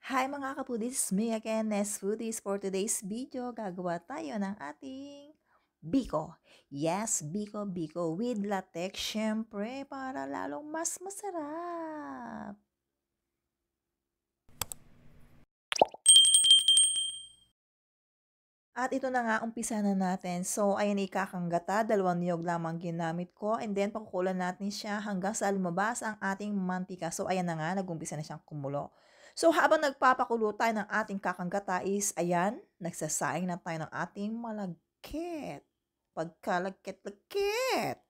Hi mga kapudis, me again, Nest Foodies. For today's video, gagawa tayo ng ating biko. Yes, biko with latex, syempre, para lalong mas masarap. At ito na nga, umpisa na natin. So, ayan, ikakanggata, 2 niyog lamang ginamit ko. And then, pakukulan natin siya hanggang sa lumabas ang ating mantika. So, ayan na nga, nagumpisa na siyang kumulo. So, habang nagpapakulo tayo ng ating kakanggata is, ayan, nagsasaing na tayo ng ating malagkit. Pagkalagkit-lagkit.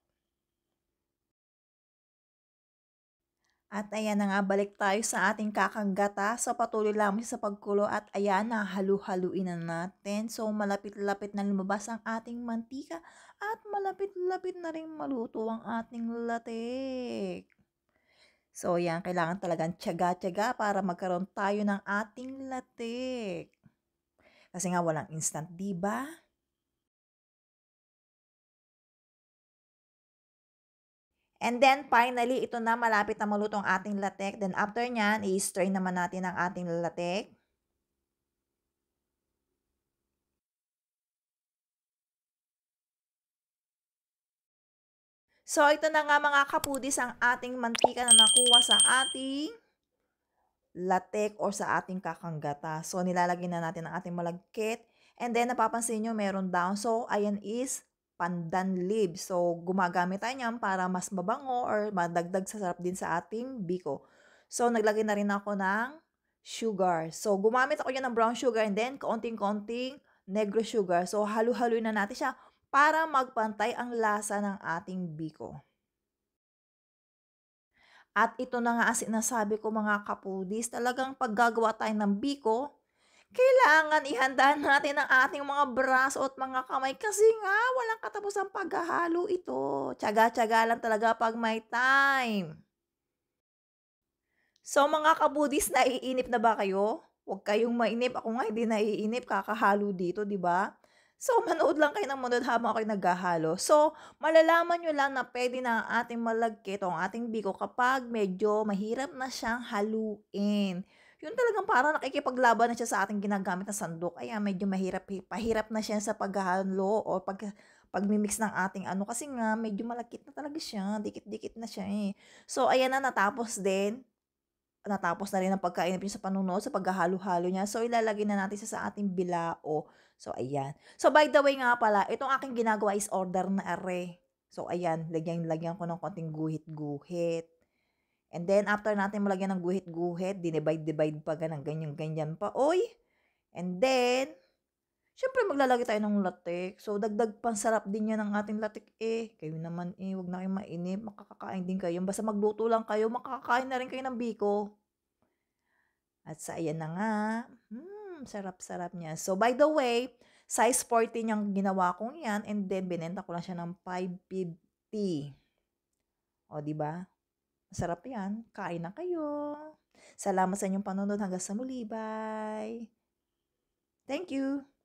At ayan na nga, balik tayo sa ating kakanggata. So, patuloy lang sa pagkulo at ayan na, halu-haluin na natin. So, malapit-lapit na lumabas ang ating mantika at malapit-lapit na rin maluto ang ating latik. So, yan, kailangan talagang tiyaga-tiyaga para magkaroon tayo ng ating latik. Kasi nga walang instant, di ba? And then, finally, ito na, malapit na maluto ang ating latik. Then, after nyan, i-strain naman natin ang ating latik. So, ito na nga mga kapudis ang ating mantika na nakuha sa ating latek or sa ating kakanggata. So, nilalagay na natin ang ating malagkit. And then, napapansin nyo, meron down. So, ayan is pandan leaves. So, gumagamit tayo niyan para mas mabango or madagdag sa sarap din sa ating biko. So, naglagay na rin ako ng sugar. So, gumamit ako yan ng brown sugar and then kaunting-kaunting negro sugar. So, halu-haluin na natin siya para magpantay ang lasa ng ating biko. At ito na nga ang sinasabi ko mga kapudis, talagang paggagawa tayo ng biko, kailangan ihanda natin ang ating mga braso at mga kamay kasi nga walang katapusang paghahalo ito. Tiyaga-tiyaga lang talaga pag may time. So mga kabudis, naiinip na ba kayo? Huwag kayong mainip. Ako nga hindi naiinip, kakahalo dito, di ba? So, manood lang kayo ng manood habang ako'y naghahalo. So, malalaman nyo lang na pwede na ang ating malagkit o ang ating biko kapag medyo mahirap na siyang haluin. Yun talagang parang nakikipaglaban na siya sa ating ginagamit na sandok. Kaya medyo pahirap na siya sa paghahalo o pagmimix ng ating ano. Kasi nga, medyo malagkit na talaga siya. Dikit-dikit na siya eh. So, ayan na, natapos din. Natapos na rin ang pagkainip niya sa panunood, sa paghahalo-halo niya. So, ilalagay na natin siya sa ating bilao. So, ayan. So, by the way nga pala, itong aking ginagawa is order na are. So, ayan. Lagyan ko ng konting guhit-guhit. And then, after natin malagyan ng guhit-guhit, dinivide-divide pa ganang ganyan-ganyan pa. Oy! And then, syempre maglalagay tayo ng latik. So, dagdag pansarap din yan ng ating latik eh. Kayo naman eh, wag na kayong mainip. Makakakain din kayo. Basta magluto lang kayo, makakakain na rin kayo ng biko. At sa ayan na nga, sarap-sarap niya. So, by the way, size 14 yung ginawa kong yan and then binenta ko lang siya ng 550. O, di ba? Masarap yan. Kain na kayo. Salamat sa inyong panonood. Hanggang sa muli. Bye! Thank you!